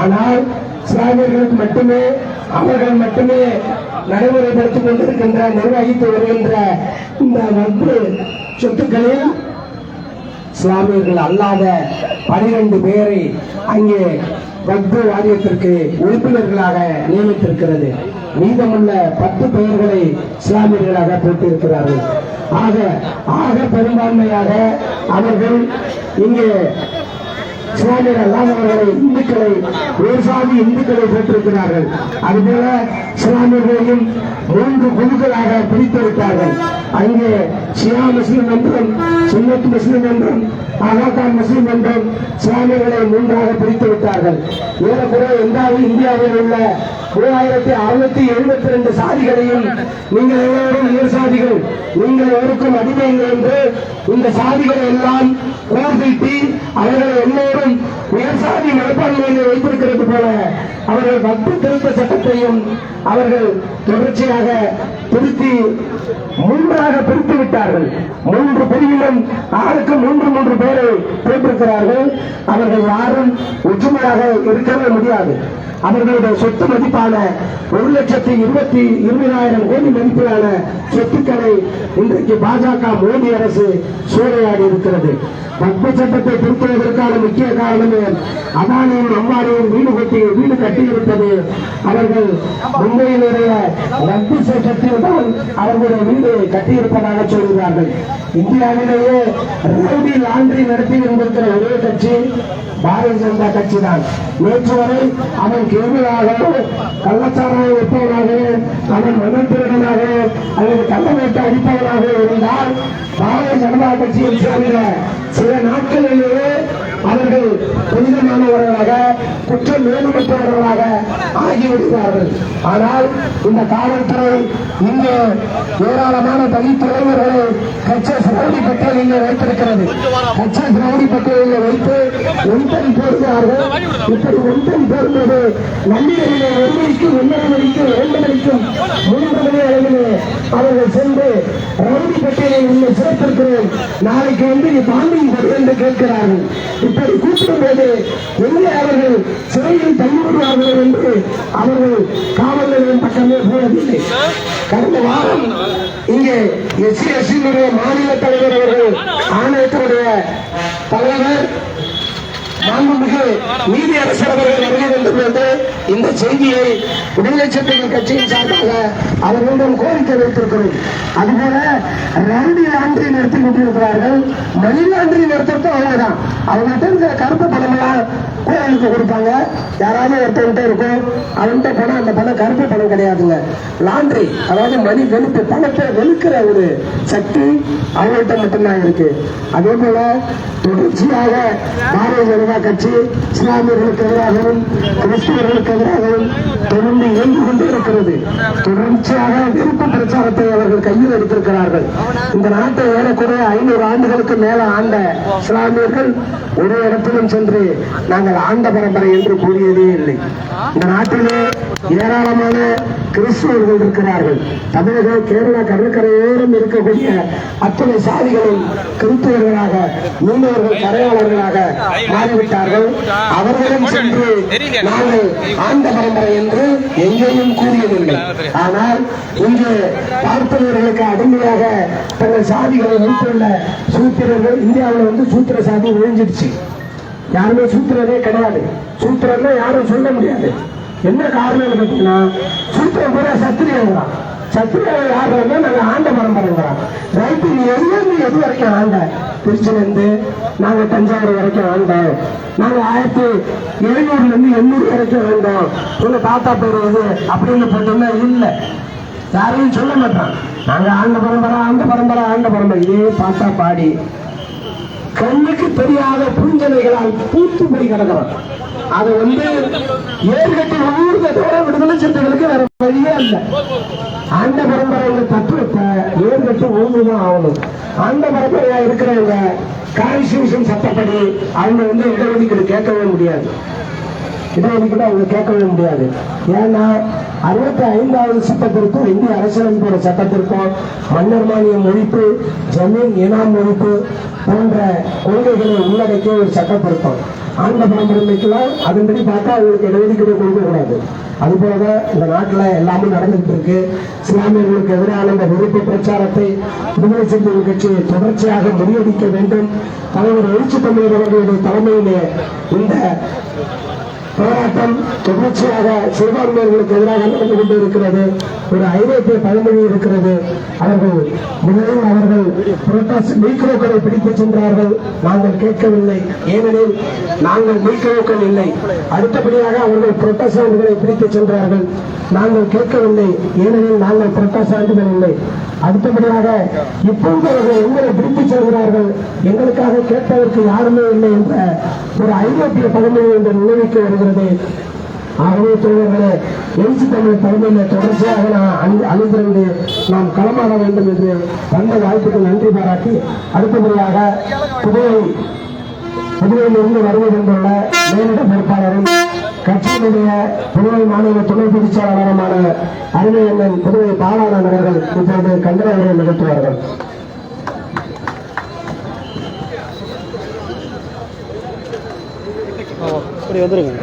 ஆனால் இஸ்லாமியர்களுக்கு மட்டுமே அவர்கள் மட்டுமே நடைமுறைப்படுத்திக் கொண்டிருக்கின்ற நிர்வகித்து வருகின்ற இந்த வக்ஃப் சொத்துக்களில் இஸ்லாமியர்கள் அல்லாத 12 பேரை அங்கே வக்ஃப் வாரியத்திற்கு உறுப்பினர்களாக நியமித்திருக்கிறது. மீதமுள்ள 10 பெயர்களை இஸ்லாமியர்களாக போட்டிருக்கிறார்கள். ஆக பெரும்பான்மையாக அவர்கள் இங்கே இஸ்லாமியர் அல்லாதவர்களை இந்துக்களை வேசாதி இந்துக்களை போட்டிருக்கிறார்கள். அதுபோல இஸ்லாமியர்களையும் 3 குழுக்களாக பிரித்திருக்கிறார்கள். அங்கே ஷியா முஸ்லிம் என்றும் சுன்னத் முஸ்லிம் என்றும் அகாதான் முஸ்லிம் என்றும் இஸ்லாமியர்களை 3ஆக பிரித்து விட்டார்கள். ஏறக்குறைய இந்தியாவில் உள்ள 3672 சாதிகளையும் நீங்கள் எல்லோரும் உயர் சாதிகள், நீங்கள் எவருக்கும் அடிமைகள் என்று இந்த சாதிகளை எல்லாம் கூர்தீட்டி அவர்களை எல்லோரும் உயர் சாதி மனப்பான்மையை வைத்திருக்கிறது போல அவர்கள் வக்ஃப் திருத்த சட்டத்தையும் அவர்கள் தொடர்ச்சியாக திருத்தி 3ஆக பிரித்து விட்டார்கள். 3 பிரிவிலும் ஆளுக்கு 3 பேரை போட்டிருக்கிறார்கள். அவர்கள் யாரும் ஒற்றுமையாக இருக்கவே முடியாது. அவர்களுடைய சொத்து மதிப்பான 1,20,000 கோடி மதிப்பிலான சொத்துக்களை இன்றைக்கு பாஜக மோடி அரசு சூறையாடி இருக்கிறது. வக்ஃப் சட்டத்தை திருத்துவதற்கான முக்கிய காரணமே அதானியும் அம்பானியும் வீடு கட்டியிருப்பது. அவர்கள் மும்பையினுடைய வக்ஃப் சட்டத்தில் தான் அவர்களுடைய வீடு கட்டியிருப்பதாக சொல்கிறார்கள். இந்தியாவிலேயே ரவுடி லாண்டரி நடத்தி வந்திருக்கிற ஒரே கட்சி பாரதிய ஜனதா கட்சி தான். நேற்று வரை அவன் கேள்வியாக கள்ளச்சாராய விற்பவனாக, அவன் மணல் திருடனாக அல்லது கள்ளவேட்டை அடிப்பவனாக இருந்தால் பாரதிய ஜனதா கட்சியில் சேர்ந்த சில நாட்களிலேயே அவர்கள் புனிதமானவர்களாக குற்றம் மேலுமற்றவர்களாக ஆகிவிடுகிறார்கள். ஆனால் இந்த காவல்துறை இங்கே ஏராளமான தலித் தலைவர்களை கட்சஸ் ரவுடி பட்டியலில் வைத்திருக்கிறது. கட்சஸ் ரவுடி பட்டியலில் வைத்து ஒன்றரை போடுகிறார்கள். இப்படி ஒன்றரை போடும்போது நள்ளிரவிலே 1 மணிக்கும் 1:30 மணிக்கும் 2 மணிக்கும் 3 மணி அளவிலே அவர்கள் சென்று ரவுடி பட்டியலில் உள்ள சேர்த்திருக்கிறோம், நாளைக்கு வந்து பாண்டிங் கொடு என்று கேட்கிறார்கள். இப்படி கூட்டும் போது எங்கே அவர்கள் சிறையில் தள்ளிவிடுவார்கள் என்று அவர்கள் காவல் நிலையம் பக்கமே போவதில்லை. கடந்த வாரம் இங்கே SC/ST மாநில தலைவர் அவர்கள் ஆணையத்தினுடைய தலைவர் மாண்புமிகு நீதியரசர் அவர்கள் வருகை தந்துள்ளது. இந்த செய்தியை விடுதலை சிறுத்தைகள் கட்சியின் சார்பாக அவர்களிடம் கோரிக்கை வைத்திருக்கிறோம். அதுபோல ரவுடி லாண்டரி நடத்தி கொண்டிருக்கிறார்கள். மணி லாண்டரி நடத்துறது அவ்வளவுதான். அவங்ககிட்ட இருக்கிற கருப்பு பணமெல்லாம் கோயிலுக்கு கொடுப்பாங்க. யாராவது ஒருத்தவங்கிட்ட இருக்கும், அவன்கிட்ட பணம், அந்த பணம் கருப்பு பணம் கிடையாதுங்க, லாண்டரி. அதாவது மணி வெளுப்பு, பணத்தை வெளுக்கிற ஒரு சக்தி அவங்கள்ட்ட மட்டும்தான் இருக்கு. அதே போல தொடர்ச்சியாக பாரதிய ஜனதா கட்சி இஸ்லாமியர்களுக்கு எதிராகவும் கிறிஸ்தவர்களுக்கு எதிராகவும் தொடர்ந்து இயங்கிக் கொண்டு இருக்கிறது. தொடர்ச்சியாக விருப்ப பிரச்சாரத்தை அவர்கள் கையில் எடுத்திருக்கிறார்கள். இந்த நாட்டை ஏறக்குறைய 500 ஆண்டுகளுக்கு மேல ஆண்ட இஸ்லாமியர்கள் ஒரு இடத்திலும் சென்று நாங்கள் ஆண்ட பரம்பரை என்று கூறியதே இல்லை. இந்த நாட்டிலே ஏராளமான கிறிஸ்தவர்கள் இருக்கிறார்கள். தமிழக கேரளா கடற்கரையோரம் இருக்கக்கூடிய அத்தனை சாதிகளும் கிறிஸ்தவர்களாக, மீனவர்கள் கரையாளர்களாக மாறிவிட்டார்கள். அவர்களும் சென்று நாங்கள் ஆண்ட பரம்பரை என்று எங்கேயும் கூறியதில்லை. ஆனால் இங்கே பார்ப்பவர்களுக்கு அடிமையாக தங்கள் சாதிகளை வைத்துள்ள சூத்திரர்கள் இந்தியாவில் வந்து சூத்திர சாதி விழிஞ்சிடுச்சு. யாருமே சூத்திரரே கிடையாது. சூத்திரன்னா யாரும் சொல்ல முடியாது. என்ன காரணம் பார்த்தீங்கன்னா, சூத்திரம் கூட சத்திரியங்கிறான். சத்திரியர்கள் யாருன்னா நாங்க ஆண்ட பரம்பரைங்கிறான். ரைட்டு, நீ எது வரைக்கும் ஆண்ட? திருச்சியிலிருந்து நாங்க தஞ்சாவூர் வரைக்கும் ஆண்டோம். நாங்க 1700 800 வரைக்கும் ஆண்டோம். உங்க தாத்தா பேர் எது அப்படின்னு போட்டோம்னா இல்லை, யாரையும் சொல்ல மாட்டான். நாங்க ஆண்ட பரம்பரை இதே பாட்டா பாடி கண்ணுக்கு தெரியாத புரிஞ்சலைகளால் பூத்து போய் கிடக்கிறோம். அது ஏற்கட்டி ஊர்தோட விடுதலை சிறுத்தைகளுக்கு வேற வழியே இல்லை. ஆண்ட பரம்பரை தத்துவத்தை ஏற்கட்டு ஊர்ந்துதான் ஆகணும். ஆண்ட பரம்பரையா இருக்கிறவங்க கான்ஸ்டிடியூஷன் சட்டப்படி அவங்க இடஒதுக்கீடு கேட்கவே முடியாது. இடஒதுக்கீடு அவங்க கேட்கவே முடியாது. ஏன்னா 65வது சட்டத்திற்கும் இந்திய அரசியலமைப்போட சட்டத்திற்கும் மன்னர் மானியம் ஒழிப்பு, ஜமீன் இனாம் ஒழிப்பு போன்ற கொள்கைகளை உள்ளடக்கிய ஒரு சட்டம் இருக்கும். ஆண்ட பரம்பரைக்கெல்லாம் அதன்படி பார்த்தா அவங்களுக்கு இடஒதுக்கீடு கொடுக்க கூடாது. அது போலதான் இந்த நாட்டில் எல்லாமே நடந்துகிட்டு இருக்கு. இஸ்லாமியர்களுக்கு எதிரான இந்த வெறுப்பு பிரச்சாரத்தை விடுதலை சிறுத்தைகள் கட்சி தொடர்ச்சியாக முறியடிக்க வேண்டும். தலைவர் எழுச்சி தமிழர் அவர்களுடைய தலைமையிலே இந்த போராட்டம் தொடர்ச்சியாக சிறுபான்மையினர்களுக்கு எதிராக நடந்து கொண்டிருக்கிறது. ஒரு ஐரோப்பிய பழமொழி இருக்கிறது. அவர்கள் முதலில் அவர்கள் மீக்ரோக்களை பிடித்துச் சென்றார்கள். நாங்கள் கேட்கவில்லை, ஏனெனில் நாங்கள் மீக்ரோக்கள் இல்லை. அடுத்தபடியாக அவர்கள் புரோட்டஸ்டாண்டுகளை பிடித்துச் சென்றார்கள். நாங்கள் கேட்கவில்லை, ஏனெனில் நாங்கள் புரோட்டஸ்டாண்டுகள் இல்லை. அடுத்தபடியாக இப்பொழுது அவர்கள் எங்களை பிடித்துச் செல்கிறார்கள், எங்களுக்காக கேட்பதற்கு யாருமே இல்லை என்ற ஒரு ஐரோப்பிய பழமொழி என்ற நினைவுக்கு வருகிறது. ஆகவே தோழர்களே, எழுச்சி தமிழ் தலைமையில் தொடர்ச்சியாக அணிந்திருந்து நாம் களமாட வேண்டும் என்று தந்த வாய்ப்புக்கு நன்றி பாராட்டி, அடுத்தபடியாக புதுவையிலிருந்து வருவதென்றுள்ள மேலிட பொறுப்பாளரும் கட்சியினுடைய புதுவை மாநில துணை பொதுச் செயலாளருமான அருமையண்ணன் புதுவை பாலாளன் அவர்கள் இப்போது கண்டன உரை நிகழ்த்துவார்கள். வந்துருங்க.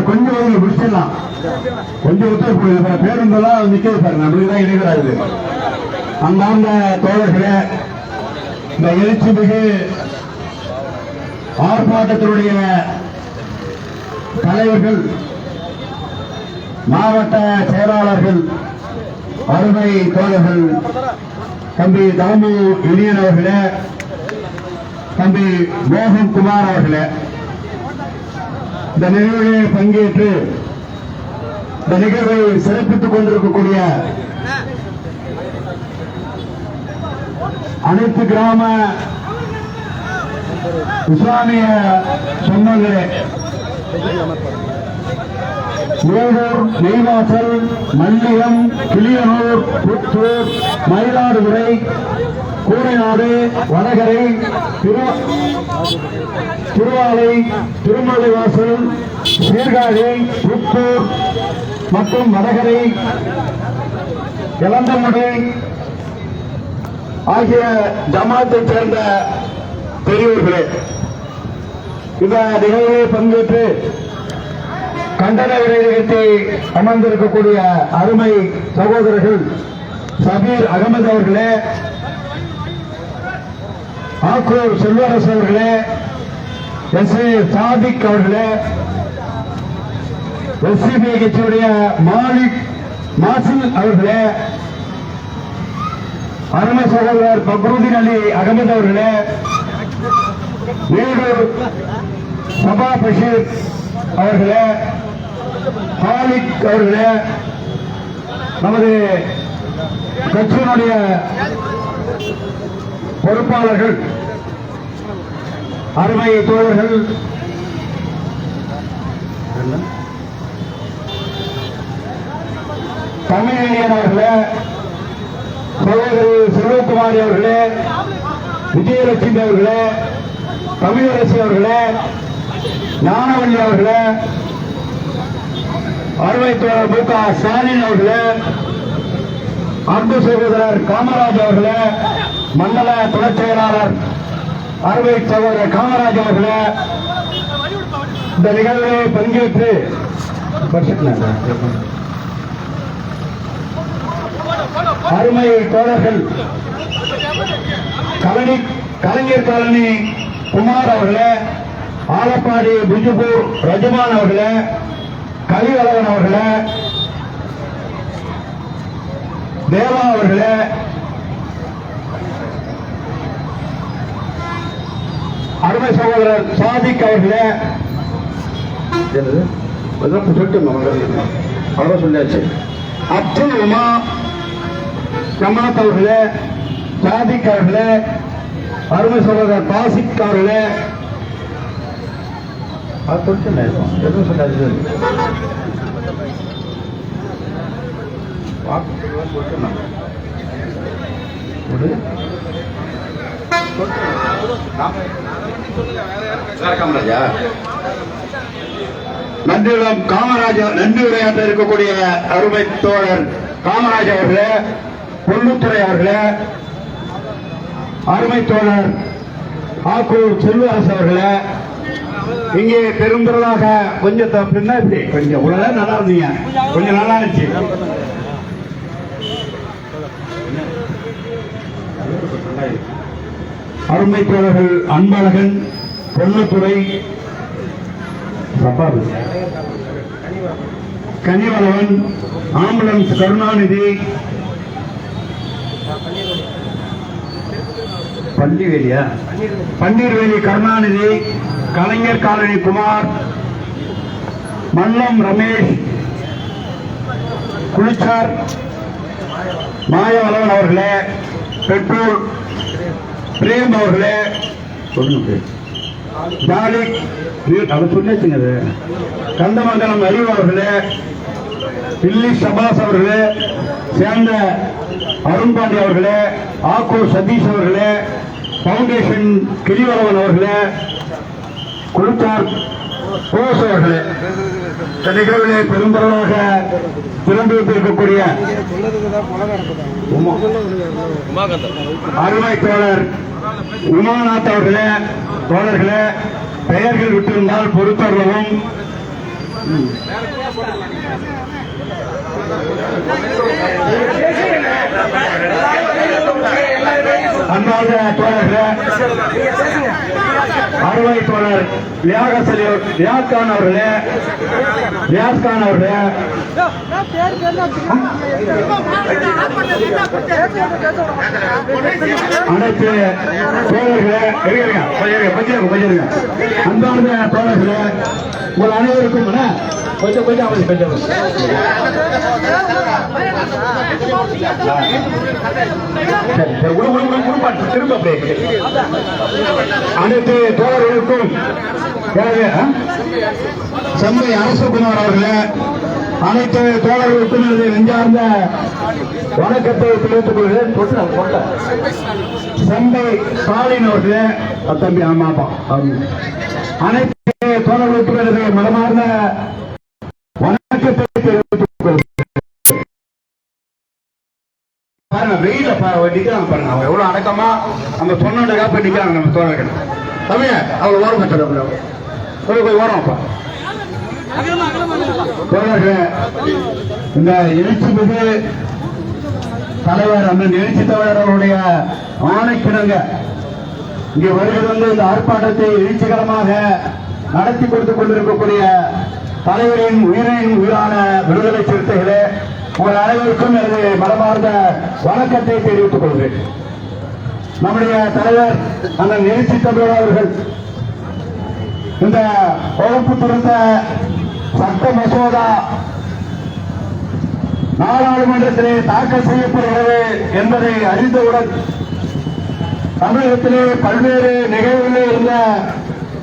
கொஞ்சம் முடிச்சிடலாம், கொஞ்சம் ஒத்துழைப்பு பேருந்தெல்லாம் நிக்கிறது பாருங்க, அப்படிதான் இணைகிறாரு. அந்தாண்ட தோழர்களே, இந்த எழுச்சி மிகு ஆர்ப்பாட்டத்தினுடைய தலைவர்கள், மாவட்ட செயலாளர்கள், அருமை தோழர்கள், தம்பி தாமு இனியன் அவர்களே, தம்பி மோகன் குமார் அவர்களே, இந்த நிகழ்விலே பங்கேற்று இந்த நிகழ்வை சிறப்பித்துக் கொண்டிருக்கக்கூடிய அனைத்து கிராம இஸ்லாமிய சொந்தங்களே, வேலூர், நெய்வாசல், மல்லியம், கிளியனூர், புத்தூர், மயிலாடுதுறை, கூரைநாடு, வடகரை, திருவாலை, திருமலைவாசல், சீர்காழி, புத்தூர் மற்றும் வடகரை, இளந்தமுடி ஆகிய ஜமாத்தை சேர்ந்த பெரியோர்களே, இந்த நிகழ்வில் பங்கேற்று கண்டன உரை நிகழ்த்தி அமர்ந்திருக்கக்கூடிய அருமை சகோதரர்கள் சபீர் அகமது அவர்களே, ஆக்கூர் செல்வரசு அவர்களே, எஸ்.ஏ. சாதிக் அவர்களே, எஸ்சிபி கட்சியுடைய மாசில் அவர்களே, அருமை சகோதரர் பக்ருதீன் அலி அகமது அவர்களே, வேலூர் சபா பஷீர் அவர்களே, ஹாலிக் அவர்களே, நமது கட்சியினுடைய பொறுப்பாளர்கள், அருமை தோழர்கள், தமிழன் அவர்களே, சகோதரி செல்வகுமாரி அவர்களே, விஜயலட்சுமி அவர்களே, தமிழரசி அவர்களே, ஞானவல்லி அவர்களே, அருமை தோழர் மு க ஸ்டாலின் அவர்களே, அன்பு சகோதரர் காமராஜ் அவர்களே, மண்டல துணைச் செயலாளர் அருமை சகோதரர் காமராஜ் அவர்களே, இந்த நிகழ்வில் பங்கேற்று அருமை தோழர்கள் கலைஞர் காலனி குமார் அவர்களே, ஆலப்பாடி பிஜுபூர் ரஜமான் அவர்களே, கலிவளவன் அவர்களே, தேவா அவர்களே, அருமை சகோதரர் சாதிக் அவர்களே, அவ்வளவு சொல்லியாச்சு, அப்துல் உமா ஜமாத் அவர்களே, சாதிக் அவர்களே, அருமை சகோதரர் பாசிக் அவர்களே, எதுவும் சொல்லாது நன்றியுடன் காமராஜர் நன்றி உரையாற்ற இருக்கக்கூடிய அருமை தோழர் காமராஜ் அவர்களே, பொன்னுத்துறை அவர்களே, அருமை தோழர் ஆக்கூர் செல்வரசு அவர்களே, இங்கே பெருந்திரளாக கொஞ்சம் தப்புன்னா இப்படி கொஞ்சம் உடனே நல்லா இருந்தீங்க, கொஞ்சம் நல்லா இருந்துச்சு. அருமை தோழர்கள் அன்பழகன், பொன்னுத்துறை, கனிவளவன், ஆம்புலன்ஸ் கருணாநிதி, பன்னீர்வேலி கருணாநிதி, கலைஞர் காலனி குமார், மல்லம் ரமேஷ், குளிச்சார் மாயவளவன் அவர்களே, பெட்ரோல் பிரேம் அவர்களே, ஜாலிக் அவர் சொல்லிச்சுங்க, கந்தமங்கலம் அறிவு அவர்களே, தில்லி சபாஸ் அவர்களே, சேர்ந்த அருண்பாண்டி அவர்களே, ஆக்கூர் சதீஷ் அவர்களே, பவுண்டேஷன் கிரிவலவன் அவர்களே, குழுத்தார் போஸ் அவர்களே, இந்த நிகழ்விலே பெரும்பரவாக திறந்து வைத்திருக்கக்கூடிய அருமை தோழர் உமாநாத் அவர்களே, தோழர்களே, பெயர்கள் விட்டிருந்தால் பொறுத்தவர்களும் அன்பாக தோழர்களே, அருமை தோழர் லியாஸ்கான் அவர்களே, அனைத்து தோழர்களே, அன்பார்ந்த தோழர்களே, உங்கள் அனைவருக்கும் அனைத்து தோழர்களுக்கும் செம்மை அரசகுமார் அவர்களே, அனைத்து தோழர்களுக்கும் எனது நெஞ்சார்ந்த வணக்கத்தை தெரிவித்துக் கொள்கிறேன். செம்மை ஸ்டாலின் அவர்களே, தம்பி ஆமாப்பா, அனைத்து தோழர்களுக்கும் எனது மனமார்ந்த வணக்கத்தை தெரிவித்துக் கொள்கிறேன். வெயில நிக்கிறாங்க பாருங்க, அவங்க எவ்வளவு அடக்கமா நம்ம சொன்னதுக்காக போய் நிக்கிறாங்க நம்ம தோழர்கள். தமிழ அவ்வளவு ஓரம் போய் ஓரம்ப்பா தோழர்களே. இந்த எழுச்சி மிகு தலைவர் அண்ணன் எழுச்சி தலைவர் அவருடைய ஆணைக்கிணங்க இங்கே வருகிறது. இந்த ஆர்ப்பாட்டத்தை எழுச்சிகரமாக நடத்தி கொடுத்துக் கொண்டிருக்கக்கூடிய தலைவரின் உயிரின் உயிரான விடுதலை சிறுத்தைகளே, உங்கள் அனைவருக்கும் எனது மனமார்ந்த வணக்கத்தை தெரிவித்துக் கொள்கிறேன். நம்முடைய தலைவர் அண்ணன் எழுச்சி தமிழர் அவர்கள் இந்த வகுப்பு திருத்த சட்ட மசோதா நாடாளுமன்றத்திலே தாக்கல் செய்யப்படுகிறது என்பதை அறிந்தவுடன் தமிழகத்திலே பல்வேறு நிகழ்வுகளிலே இருந்த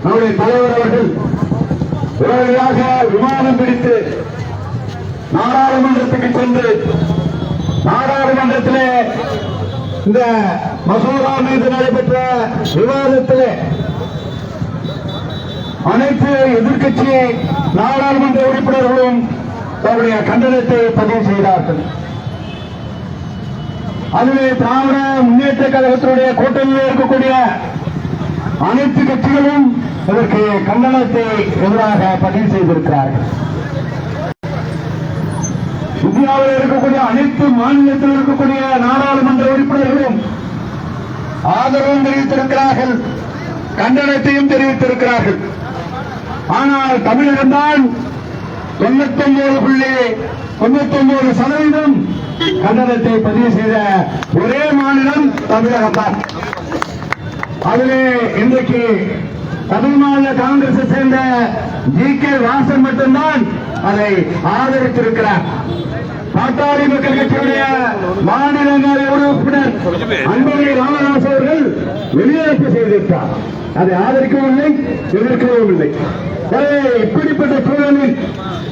நம்முடைய தலைவர் அவர்கள் உடனடியாக விமானம் பிடித்து நாடாளுமன்றத்துக்கு சென்று நாடாளுமன்றத்திலே இந்த மசோதா மீது நடைபெற்ற விவாதத்திலே அனைத்து எதிர்க்கட்சி நாடாளுமன்ற உறுப்பினர்களும் தன்னுடைய கண்டனத்தை பதிவு செய்தார்கள். அதிலே திராவிட முன்னேற்ற கழகத்தினுடைய கூட்டணியில் இருக்கக்கூடிய அனைத்து கட்சிகளும் இதற்கு கண்டனத்தை எதிராக பதிவு செய்திருக்கிறார்கள். இந்தியாவில் இருக்கக்கூடிய அனைத்து மாநிலத்தில் இருக்கக்கூடிய நாடாளுமன்ற உறுப்பினர்களும் ஆதரவும் தெரிவித்திருக்கிறார்கள், கண்டனத்தையும் தெரிவித்திருக்கிறார்கள். ஆனால் தமிழகம்தான் 99.99% கண்டனத்தை பதிவு செய்த ஒரே மாநிலம் தமிழகம்தான். அதிலே இன்றைக்கு தமிழ் மாநில காங்கிரஸை சேர்ந்த ஜி.கே. வாசன் மட்டும்தான் அதை ஆதரித்திருக்கிறார். பாட்டாளி மக்கள் கட்சியுடைய மாநிலங்களவை உறுப்பினர் அன்புமணி ராமதாஸ் அவர்கள் வெளியேற்ற செய்திருக்கிறார். அதை ஆதரிக்கவும் இல்லை, எதிர்க்கவும் இல்லை. இப்படிப்பட்ட சூழலில்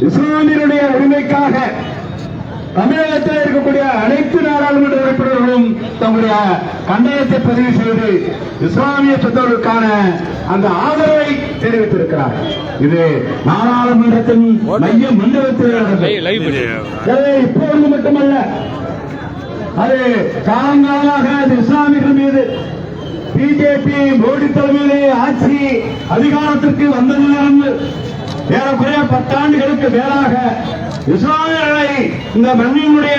இஸ்லாமியருடைய உரிமைக்காக தமிழகத்தில் இருக்கக்கூடிய அனைத்து நாடாளுமன்ற உறுப்பினர்களும் தங்களுடைய கண்டனத்தை பதிவு செய்து இஸ்லாமிய சொந்தங்களுக்கான அந்த ஆதரவை தெரிவித்திருக்கிறார். இது நாடாளுமன்றத்தின் மைய மண்டலத்தில் இப்போது மட்டுமல்ல, அது காலங்காலமாக அது இஸ்லாமியர்கள் மீது பிஜேபி மோடி தலைமையிலே ஆட்சி அதிகாரத்திற்கு வந்ததிலிருந்து ஏறக்குறைய 10 ஆண்டுகளுக்கு மேலாக இஸ்லாமியர்களை இந்த மண்ணினுடைய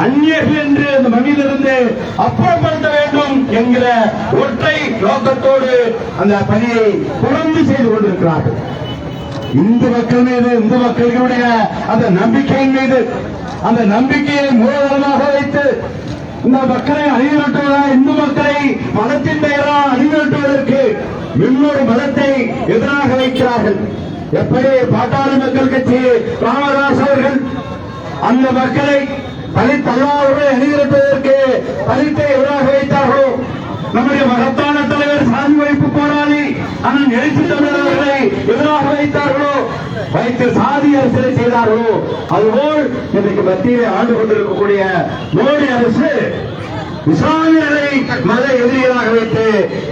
அந்நியர்கள் என்று இந்த மண்ணிலிருந்து அப்புறப்படுத்த வேண்டும் என்கிற ஒற்றை நோக்கத்தோடு அந்த பணியை தொடர்ந்து செய்து கொண்டிருக்கிறார்கள். இந்து மக்கள் மீது, இந்து மக்களுடைய அந்த நம்பிக்கையின் மீது, அந்த நம்பிக்கையை மூலதனமாக வைத்து இந்த மக்களை அணிதிரட்டுவதாக, இந்து மக்களை மதத்தின் பெயரால் அணிதிரட்டுவதற்கு இன்னொரு மதத்தை எதிராக வைக்கிறார்கள். எப்படி பாட்டாளி மக்கள் கட்சி ராமதாஸ் அவர்கள் அந்த மக்களை தலித் அல்லாதவர்களை அணிதிரட்டுவதற்கு தலித்தை எதிராக வைத்தார்களோ, நம்முடைய மகத்தான தலைவர் சாதி ஒழிப்பு போராளி அண்ணன் எழுச்சி தமிழர்களை எதிராக வைத்தார்களோ, வைத்து சாதி அரசியலை செய்தார்களோ, அதுபோல் இன்றைக்கு மத்தியிலே ஆண்டு கொண்டிருக்கக்கூடிய மோடி அரசு இஸ்லாமியர்களை மத எதிரிகளாக வைத்து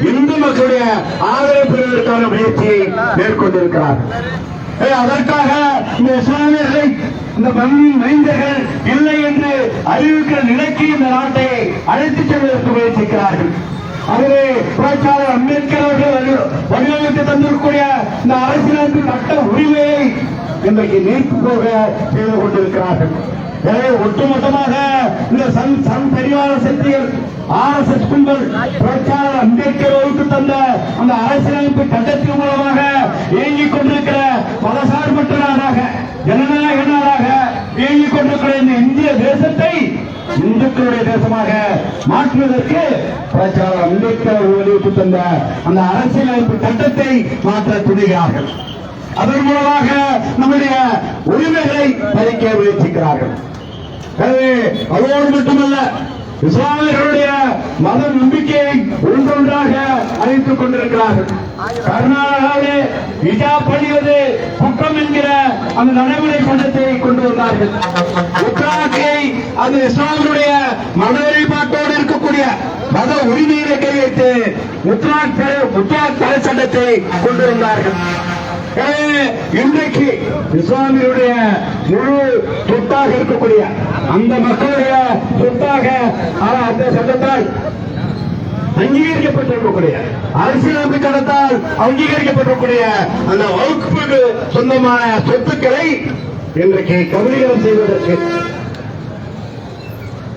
இந்து மக்களுடைய ஆதரவு பெறுவதற்கான முயற்சியை மேற்கொண்டிருக்கிறார். அதற்காக இந்த இஸ்லாமியர்களை இந்த மண்ணின் மைந்தர்கள் இல்லை என்று அறிவிக்கிற நிலைக்கு இந்த நாட்டை அழைத்துச் செல்வதற்கு முயற்சிக்கிறார்கள். அதிலே புரட்சியாளர் அம்பேத்கர் அவர்கள் வடிவமைத்து தந்திருக்கக்கூடிய இந்த அரசியலமைப்பு சட்ட உரிமையை இன்றைக்கு நீர்த்து போக செய்து கொண்டிருக்கிறார்கள். எனவே ஒட்டுமொத்தமாக இந்த சங் பரிவார சக்திகள், RSS கும்பல் புரட்சியாளர் அம்பேத்கர் வகுத்து தந்த அந்த அரசியலமைப்பு சட்டத்தின் மூலமாக இயங்கிக் கொண்டிருக்கிற மதசார்பற்ற நாடாக, ஜனநாயக நாடாக இயங்கிக் கொண்டிருக்கிற இந்த இந்திய தேசத்தை இந்துக்களுடைய தேசமாக மாற்றுவதற்கு புரட்சியாளர் அம்பேத்கர் வகுத்து தந்த அந்த அரசியலமைப்பு சட்டத்தை மாற்ற துணிகிறார்கள். அதன் மூலமாக நம்முடைய உரிமைகளை பறிக்க முயற்சிக்கிறார்கள். எனவே அதோடு மட்டுமல்ல, இஸ்லாமியர்களுடைய மத நம்பிக்கையை ஒன்றொன்றாக அறிவித்துக் கொண்டிருக்கிறார்கள். கர்நாடகாவிலே ஹிஜாப் அணிவது குற்றம் என்கிற அந்த நடைமுறை சட்டத்தை கொண்டு வந்தார்கள். உத்தராகை அது இஸ்லாமியருடைய மத வழிபாட்டோடு இருக்கக்கூடிய மத உரிமையை கையெழுத்து உத்தராக் தடை சட்டத்தை கொண்டு வந்தார்கள். இன்றைக்கு இஸ்லாமியருடைய முழு சொத்தாக இருக்கக்கூடிய அந்த மக்களுடைய சொத்தாக அந்த சட்டத்தால் அங்கீகரிக்கப்பட்டிருக்கக்கூடிய அரசியலமைப்பு சட்டத்தால் அங்கீகரிக்கப்பட்டிருக்கக்கூடிய அந்த வகுப்புக்கு சொந்தமான சொத்துக்களை இன்றைக்கு கபலீகரம் செய்வதற்கு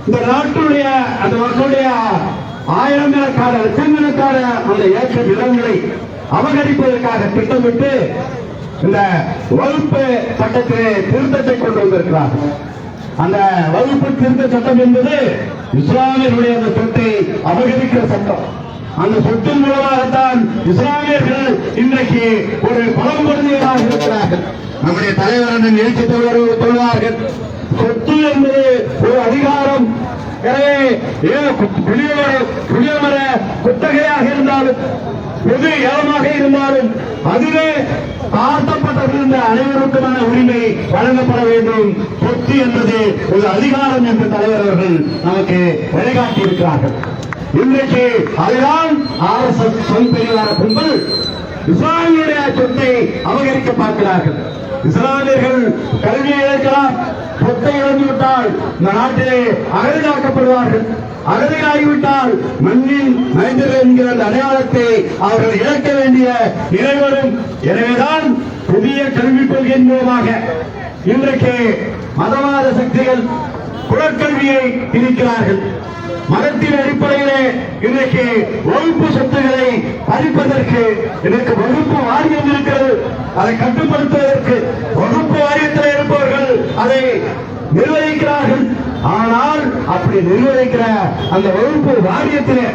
இந்த நாட்டுடைய அந்த மக்களுடைய ஆயிரக்கணக்கான லட்சக்கணக்கான அந்த ஏக்கர் நிலங்களை அபகரிப்பதற்காக திட்டமிட்டு இந்த வகுப்பு சட்டத்திலே திருத்தத்தை கொண்டு வந்திருக்கிறார். அந்த வகுப்பு திருத்த சட்டம் என்பது இஸ்லாமியர்களுடைய அந்த சொத்தை அபகரிக்கிற சட்டம். அந்த சொத்தின் மூலமாகத்தான் இஸ்லாமியர்கள் இன்றைக்கு ஒரு பலம் பொருந்தியதாக இருக்கிறார்கள். நம்முடைய தலைவர் எழுச்சி தலைவர் சொல்வார்கள், சொத்து என்பது ஒரு அதிகாரம். எனவே புளியமர குத்தகையாக இருந்தாலும் பொது ஏலமாக இருந்தாலும் அதுவே தாழ்த்தப்பட்டிருந்த அனைவருக்குமான உரிமை வழங்கப்பட வேண்டும். சொத்து என்பது ஒரு அதிகாரம் என்று தலைவர் அவர்கள் நமக்கு வழிகாட்டி இருக்கிறார்கள். இன்றைக்கு அதுதான் RSS சங் பரிவார கும்பல் இஸ்லாமியருடைய சொத்தை அபகரிக்க பார்க்கிறார்கள். இஸ்லாமியர்கள் கல்வியை இழக்கலாம், சொத்தை இழந்துவிட்டால் இந்த நாட்டிலே அகதியாக்கப்படுவார்கள். அகதியாகிவிட்டால் மண்ணின் மைந்தர்கள் என்கிற அந்த அடையாளத்தை அவர்கள் இழக்க வேண்டிய நிலை வரும். எனவேதான் புதிய கல்விக் கொள்கையின் மூலமாக இன்றைக்கு மதவாத சக்திகள் குலக்கல்வியை திணிக்கிறார்கள். மதத்தின் அடிப்படையிலே இன்றைக்கு வகுப்பு சொத்துக்களை பறிப்பதற்கு எனக்கு வகுப்பு வாரியம் இருக்கிறது. அதை கட்டுப்படுத்துவதற்கு வகுப்பு வாரியத்தில் இருப்பவர்கள் அதை நிர்வகிக்கிறார்கள். ஆனால் அப்படி நிர்வகிக்கிற அந்த வகுப்பு வாரியத்திலே,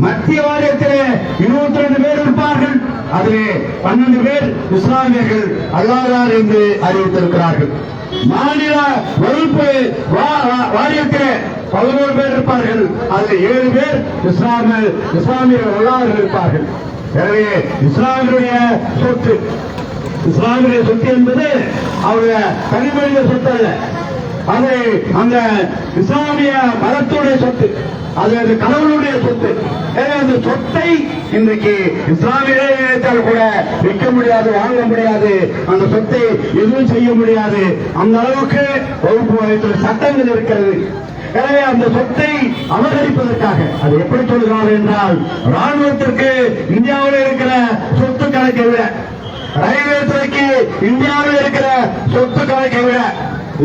மத்திய வாரியத்திலே 22 பேர் இருப்பார்கள். அதிலே 12 பேர் இஸ்லாமியர்கள் அல்லாதார் என்று அறிவித்திருக்கிறார்கள். மாநில வகுப்பு வாரியத்திலே 11 பேர் இருப்பார்கள். அதில் 7 பேர் இஸ்லாமியர்கள் அல்லாதவர்கள் இருப்பார்கள். எனவே இஸ்லாமியருடைய சொத்து என்பது அவருடைய தனிமனித சொத்து அல்ல. அது அந்த இஸ்லாமிய மதத்துடைய சொத்து, அது அந்த கடவுளுடைய சொத்து. அந்த சொத்தை இன்றைக்கு இஸ்லாமிய நினைத்தால் கூட விற்க முடியாது, வாங்க முடியாது, அந்த சொத்தை எதுவும் செய்ய முடியாது. அந்த அளவுக்கு வகுப்பு வகையில் சட்டங்கள் இருக்கிறது. எனவே அந்த சொத்தை அபகரிப்பதற்காக அது எப்படி சொல்கிறார்கள் என்றால், ராணுவத்திற்கு இந்தியாவில் இருக்கிற சொத்து கணக்கை விட, ரயில்வே துறைக்கு இந்தியாவில் இருக்கிற சொத்து கணக்கை விட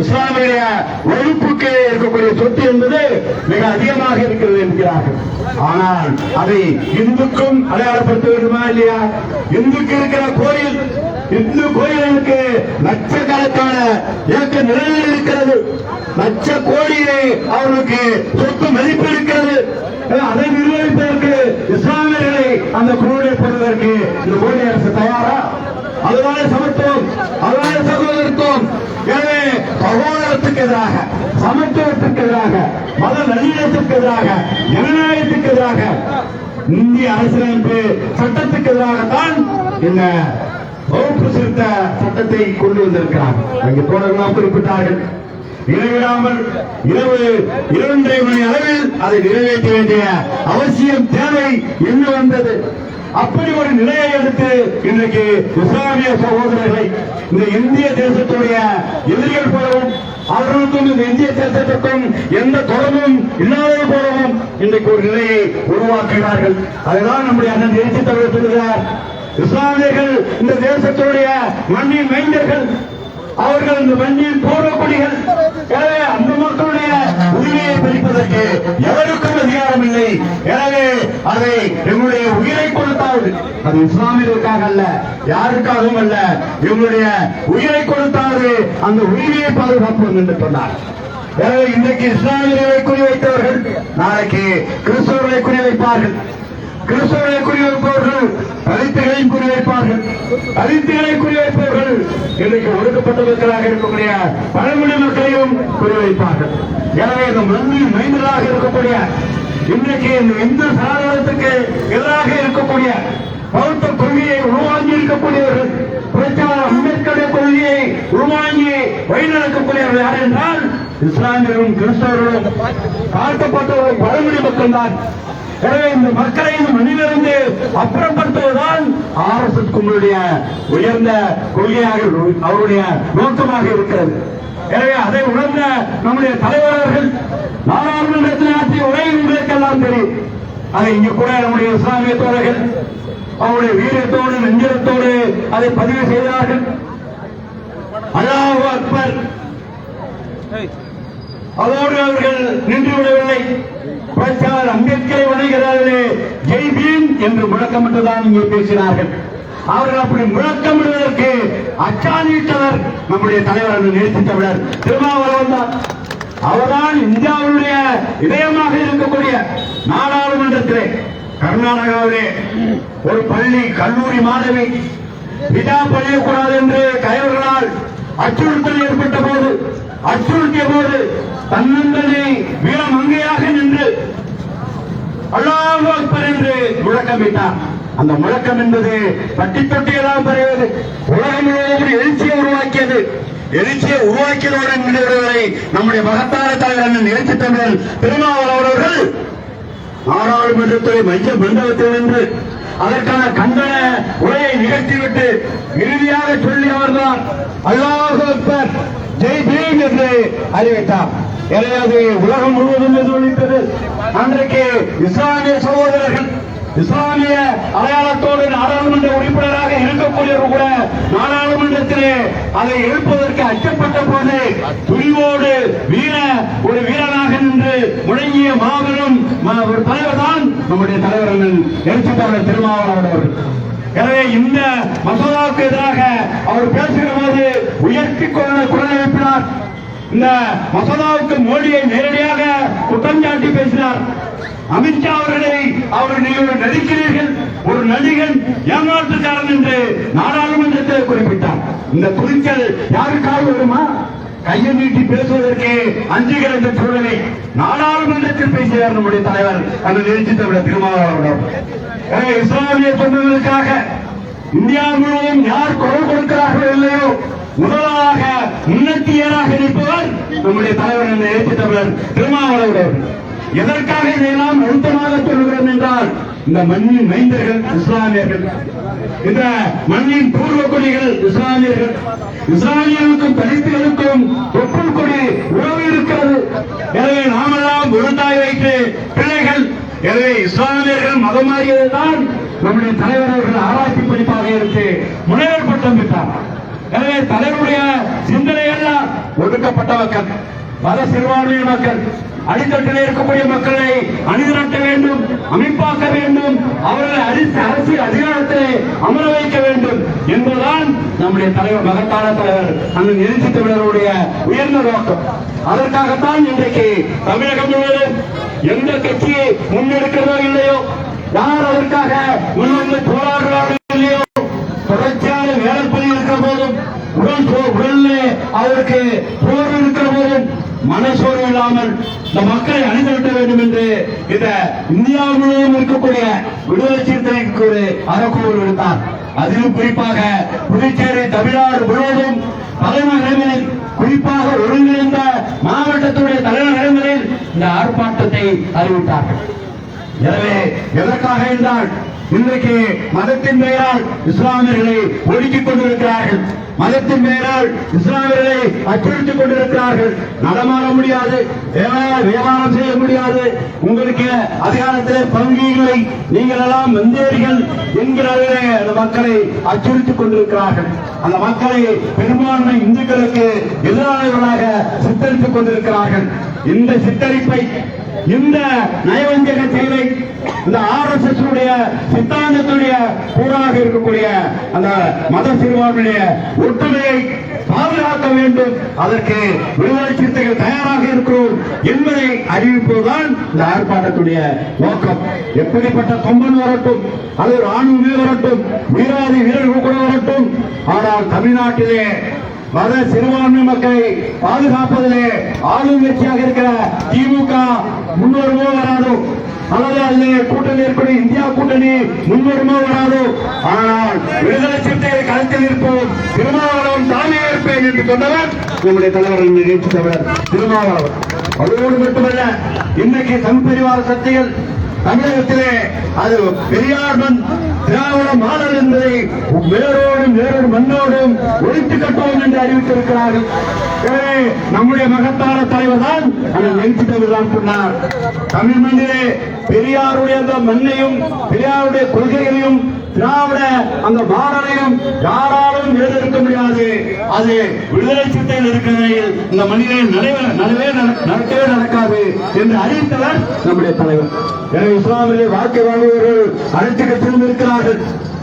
இஸ்லாமிய வகுப்புக்கு இருக்கக்கூடிய சொத்து என்பது மிக அதிகமாக இருக்கிறது என்கிறார்கள். ஆனால் அதை இந்துக்கும் அடையாளப்படுத்த வேண்டுமா இல்லையா? இந்துக்கு இருக்கிற கோயில், இந்து கோயில்களுக்கு லட்சக்கணக்கான ஏக்கர் நிலங்கள் இருக்கிறது, லட்ச கோடியிலே அவர்களுக்கு சொத்து மதிப்பு இருக்கிறது. அதை நிர்வகிப்பதற்கு இஸ்லாமியர்களை அந்த குழுவை போடுவதற்கு இந்த மோடி அரசு தயாரா? அதுதானே சமத்துவம், அதுதானே சகோதரத்துவம். எனவே சகோதரத்துக்கு எதிராக, சமத்துவத்திற்கு எதிராக, மத நல்லிணத்திற்கு எதிராக, ஜனநாயகத்துக்கு எதிராக, இந்திய அரசியலமைப்பு சட்டத்துக்கு எதிராகத்தான் இந்த வகுப்பு திருத்த சட்டத்தை கொண்டு வந்திருக்கிறார். அங்கே தோழர்களாம் குறிப்பிட்டார்கள், நிறைவேறாமல் இரவு 2:30 மணி அளவில் அதை நிறைவேற்ற வேண்டிய அவசியம் தேவை என்ன வந்தது? அப்படி ஒரு நிலையை எடுத்து இன்றைக்கு இஸ்லாமிய சகோதரர்களை இந்த இந்திய தேசத்துடைய எதிரிகள் போலவும், அவர்களுக்கும் இந்த இந்திய தேசத்திற்கும் எந்த தொடர்பும் இல்லாதது போலவும் இன்றைக்கு ஒரு நிலையை உருவாக்குகிறார்கள். அதுதான் நம்முடைய அண்ணன் தேசிய தலைவர் சொல்கிறார், இஸ்லாமியர்கள் இந்த தேசத்துடைய மண்ணின் மைந்தர்கள், அவர்கள் இந்த மண்ணின் போடக்கூடிகள். எனவே அந்த மக்களுடைய உரிமையை பறிப்பதற்கு எவருக்கும் அதிகாரம் இல்லை. எனவே அதை எங்களுடைய உயிரை கொடுத்தாவது, அது இஸ்லாமியர்களுக்காக அல்ல, யாருக்காகவும் அல்ல, எங்களுடைய உயிரை கொடுத்தாவது அந்த உரிமையை பாதுகாப்போம் என்று சொன்னார். எனவே இன்றைக்கு இஸ்லாமியர்களை குறிவைத்தவர்கள் நாளைக்கு கிறிஸ்தவர்களை குறிவைப்பார்கள், கிறிஸ்தவர்களை குறிவைப்பவர்கள் தலித்துகளையும் குறிவைப்பார்கள், தலித்துகளை குறிவைப்பவர்கள் இன்றைக்கு ஒடுக்கப்பட்ட மக்களாக இருக்கக்கூடிய பழங்குடி மக்களையும் குறிவைப்பார்கள். எனவே இந்த மண்ணின் மைந்தராக இருக்கக்கூடிய, இன்றைக்கு இந்த இந்து சனாதனத்துக்கு எதிராக இருக்கக்கூடிய பௌத்த கொள்கையை உருவாங்கி இருக்கக்கூடியவர்கள், புரட்சியாளர் அம்பேத்கருடைய கொள்கையை உருவாங்கி வழிநடக்கக்கூடியவர்கள் யார் என்றால் இஸ்லாமியர்களும் கிறிஸ்தவர்களும் தாழ்த்தப்பட்டவர்கள் பழங்குடி மக்கள் தான். எனவே இந்த மக்களை இந்த மண்ணிலிருந்து அப்புறப்படுத்துவதுதான் RSS குழுவுடைய உயர்ந்த கொள்கையாக, அவருடைய நோக்கமாக இருக்கிறது. எனவே அதை உணர்ந்த நம்முடைய தலைவர்கள் நாடாளுமன்றத்தில் ஆற்றிய உரை உங்களுக்கெல்லாம் தெரியும். அதை இங்கு கூட நம்முடைய இஸ்லாமிய தோழர்கள் அவருடைய வீரத்தோடு நெஞ்சத்தோடு அதை பதிவு செய்தார்கள். அல்லாஹு அக்பர், அதோடு அவர்கள் நின்றுவிடவில்லை, புரட்சியாளர் அம்பேத்கரை வணங்குகிறார்களே, ஜெய் பீம் என்று முழக்கமிட்டுதான் இங்கே பேசினார்கள். அவர்கள் அப்படி முழக்கமிடுவதற்கு அச்சாணியிட்டவர் நம்முடைய தலைவர் என்று நேசித்தவர் திருமாவளவன் தான். அவர்தான் இந்தியாவுடைய இதயமாக இருக்கக்கூடிய நாடாளுமன்றத்திலே கர்நாடகாவிலே ஒரு பள்ளி கல்லூரி மாணவி விதா பழியக்கூடாது என்று கைவர்களால் அச்சுறுத்தல் ஏற்பட்ட போது, அச்சுறுத்திய போது தன்னந்தனை வீரமங்கையாக நின்று அல்லாஹு அக்பர் என்று முழக்கமிட்டார். அந்த முழக்கம் என்பது பட்டி தொட்டியெல்லாம் பரவியது, உலகம் முழுவதும் எழுச்சியை உருவாக்கியது. எழுச்சியை உருவாக்கியதோடு என்கிறவர்களை நம்முடைய மகத்தான தலைவர் எழுச்சி தமிழர் திருமாவளவன் அவர்கள் நாடாளுமன்றத்துறை மைய மண்டபத்தில் நின்று அதற்கான கண்டன உரையை நிகழ்த்திவிட்டு இறுதியாக சொல்லி அவர்தான் அல்லாஹு அக்பர் ஜெய் பீம் என்று அறிவித்தார். எனவே அது உலகம் முழுவதும் எதிரொலித்தது. அன்றைக்கு இஸ்லாமிய சகோதரர்கள், இஸ்லாமிய அடையாளத்தோடு நாடாளுமன்ற உறுப்பினராக இருக்கக்கூடியவர்கள் கூட நாடாளுமன்றத்திலே அதை எழுப்பதற்கு அச்சப்பட்ட போது துணிவோடு ஒரு வீரனாக நின்று முழங்கிய மாபெரும் ஒரு தலைவர் தான் நம்முடைய தலைவர்கள் எழுச்சித்தாளர் திருமாவளவன் அவர்கள். எனவே இந்த மசோதாவுக்கு எதிராக அவர் பேசுகிற போது உயர்த்தி குரல் எழுப்பினார். இந்த மசோதாவுக்கு மோடியை நேரடியாக குற்றம் சாட்டி பேசினார். அமித்ஷா அவர்களை நீங்கள் நடிக்கிறீர்கள், ஒரு நடிகன் ஏமாற்றுக்காரன் என்று நாடாளுமன்றத்தில் குறிப்பிட்டார். இந்த குறிச்சல் யாருக்காக வருமா? கையை நீட்டி பேசுவதற்கு அஞ்சுகிற இந்த சூழலை நாடாளுமன்றத்தில் பேசினார் நம்முடைய தலைவர் அந்த நிறுத்தித்த திருமாவளவன். இஸ்லாமிய சொந்தங்களுக்காக இந்தியா முழுவதும் யார் குரல் கொடுக்கிறார்கள் இல்லையோ முதலாக முன்னேற்றியராக நிற்பவர் நம்முடைய தலைவர் எழுச்சி தமிழர் திருமாவளவன். எதற்காக இதையெல்லாம் அழுத்தமாக சொல்கிறோம் என்றால், இந்த மண்ணின் மைந்தர்கள் இஸ்லாமியர்கள், இந்த மண்ணின் பூர்வ கொடிகள் இஸ்லாமியர்கள். இஸ்லாமியர்களுக்கும் தலித்துகளுக்கும் தொப்புள் கொடி உறவு இருக்கிறது. எனவே நாமெல்லாம் ஒரு தாய் வைத்து பிள்ளைகள். எனவே இஸ்லாமியர்கள் மதம் மாறியதுதான் நம்முடைய தலைவர் அவர்கள் ஆராய்ச்சி படிப்பாக இருக்கு முனைவர் பட்டம் பெற்றார். எனவே தலைவருடைய சிந்தனை எல்லாம் ஒடுக்கப்பட்ட மக்கள், மத சிறுபான்மை மக்கள், அடித்தட்டில் இருக்கக்கூடிய மக்களை அணிதிரட்ட வேண்டும், அமைப்பாக்க வேண்டும், அவர்களை அரசியல் அதிகாரத்திலே அமர வைக்க வேண்டும் என்பதுதான் நம்முடைய தலைவர், மகத்தான தலைவர் அண்ணன் எழுச்சி தமிழருடைய உயர்ந்த நோக்கம். அதற்காகத்தான் இன்றைக்கு தமிழகம் முழுவதும் எந்த கட்சியை முன்னெடுக்கிறதோ இல்லையோ, யார் அதற்காக முன்வந்து போராடுகிறார்கள் இல்லையோ, தொடர்ச்சியான வேலைப்பணி இருக்கிற போதும், உடல்ல அவருக்கு போர் இருக்கிற போதும் மனசோர்வு இல்லாமல் இந்த மக்களை அணிதிரட்ட வேண்டும் என்று இந்த இந்தியா முழுவதும் இருக்கக்கூடிய விடுதலை சிறுத்தைக்கு ஒரு அறக்கூறு விடுத்தார். அதிலும் குறிப்பாக புதுச்சேரி, தமிழ்நாடு முழுவதும் தலைநகரங்களில், குறிப்பாக ஒருங்கிணைந்த மாவட்டத்துடைய தலைநகரங்களில் இந்த ஆர்ப்பாட்டத்தை அறிவித்தார்கள். எனவே எதற்காக என்றால், இன்றைக்கு மதத்தின் பெயரால் இஸ்லாமியர்களை ஒடுக்கிக் கொண்டிருக்கிறார்கள், மதத்தின் பெயரால் இஸ்லாமியர்களை அச்சுறுத்திக் கொண்டிருக்கிறார்கள். நடமாட முடியாது, வியாபாரம் செய்ய முடியாது, உங்களுக்கு அதிகாரத்திலே பங்கு இல்லை, நீங்கள் எல்லாம் வந்தேரிகள் என்கிற அந்த மக்களை அச்சுறுத்திக் கொண்டிருக்கிறார்கள். அந்த மக்களை பெரும்பான்மை இந்துக்களுக்கு எதிரானவர்களாக சித்தரித்துக் கொண்டிருக்கிறார்கள். இந்த சித்தரிப்பை, இந்த நயவஞ்சக செயலை, இந்த RSS உடைய சித்தாந்தத்துடைய கூறாக இருக்கக்கூடிய அந்த மத சிறுபான்மையுடைய ஒற்றுமையை பாதுகாக்க வேண்டும். அதற்கு விடுதலை சிறுத்தைகள் தயாராக இருக்கிறோம் என்பதை அறிவிப்பதுதான் இந்த ஆர்ப்பாட்டத்துடைய நோக்கம். எப்படிப்பட்ட கொம்பன் வரட்டும், அது ராணுவமே வரட்டும், வீராதி வீரர்கள் கூட வரட்டும், ஆனால் தமிழ்நாட்டிலே மத சிறுபான்மை மக்களை பாதுகாப்பதிலே ஆளும் கட்சியாக இருக்கிற திமுக முன்வருமோ வராதோ, அல்லது அதில் கூட்டணி இருக்கக்கூடிய இந்தியா கூட்டணி முன்வருமோ வராதோ, ஆனால் விடுதலை சிறுத்தைகளை களத்தில் இருப்போம், திருமாவளவன் தானே இருப்பேன் என்று சொன்னவர் நம்முடைய தலைவர் எழுச்சி தமிழர் திருமாவளவன். அதோடு மட்டுமல்ல, இன்றைக்கு சம்பரிவார சக்திகள் தமிழகத்திலே அது பெரியார் மண், திராவிட மாடல் என்பதை வேறொரு மண்ணோடும் ஒழித்து கட்டுவோம் என்று அறிவித்திருக்கிறார்கள். எனவே நம்முடைய மகத்தான தலைவர் தான் எழுச்சி தமிழ் தான் சொன்னார். தமிழ் மண்ணிலே பெரியாருடைய அந்த மண்ணையும், பெரியாருடைய கொள்கைகளையும், திராவிட அந்த மாடலையும் யாராலும் வேறெடுக்க முடியாது. அது விடுதலை சிறுத்தைகள் இருக்கிற நிலையில் இந்த மண்ணிலே நடக்கவே நடக்காது என்று அறிவித்தவர் நம்முடைய தலைவர். எனவே இஸ்லாமிய வாழ்க்கை வாழ்பவர்கள் அனைத்து கட்சியிலும் இருக்கிறார்கள்,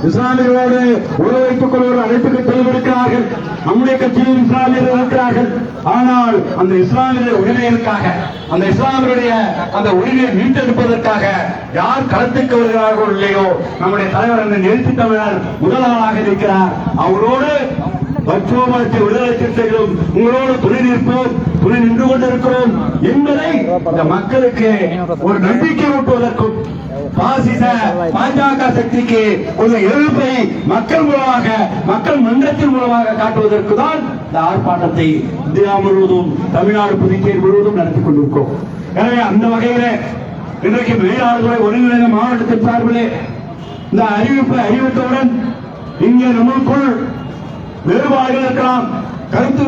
இஸ்லாமியர்களோடு உறவு வைத்துக் கொள்வர்கள் அனைத்து கட்சியிலும் இருக்கிறார்கள், நம்முடைய கட்சியிலும் இஸ்லாமியர்கள் இருக்கிறார்கள். ஆனால் அந்த இஸ்லாமிய உரிமைகளுக்காக, அந்த இஸ்லாமியருடைய அந்த உரிமையை மீட்டெடுப்பதற்காக யார் களத்துக்கு வருகிறார்களோ இல்லையோ, நம்முடைய தலைவர் அந்த எழுச்சி தமிழர் முதலாளாக இருக்கிறார். அவரோடு பட்சோபாட்சி விடுதலை சிறுத்தைகளும் உங்களோடு துணை நிற்போம், துணை நின்று கொண்டிருக்கிறோம் என்பதை இந்த மக்களுக்கு ஒரு நம்பிக்கை ஊட்டுவதற்கும், பாசிச பாஜக சக்திக்கு ஒரு எதிர்ப்பை மக்கள் மூலமாக, மக்கள் மன்றத்தின் மூலமாக காட்டுவதற்கு தான் இந்த ஆர்ப்பாட்டத்தை இந்தியா முழுவதும், தமிழ்நாடு, புதுச்சேரி முழுவதும் நடத்திக் கொண்டிருக்கிறோம். எனவே அந்த வகையிலே இன்றைக்கு மயிலாடுதுறை ஒருங்கிணைந்த மாவட்டத்தின் சார்பிலே இந்த அறிவிப்பை அறிவித்தவுடன் இங்கே நம்மளுக்குள் வேறுபாடுகள் இருக்கலாம், கருத்து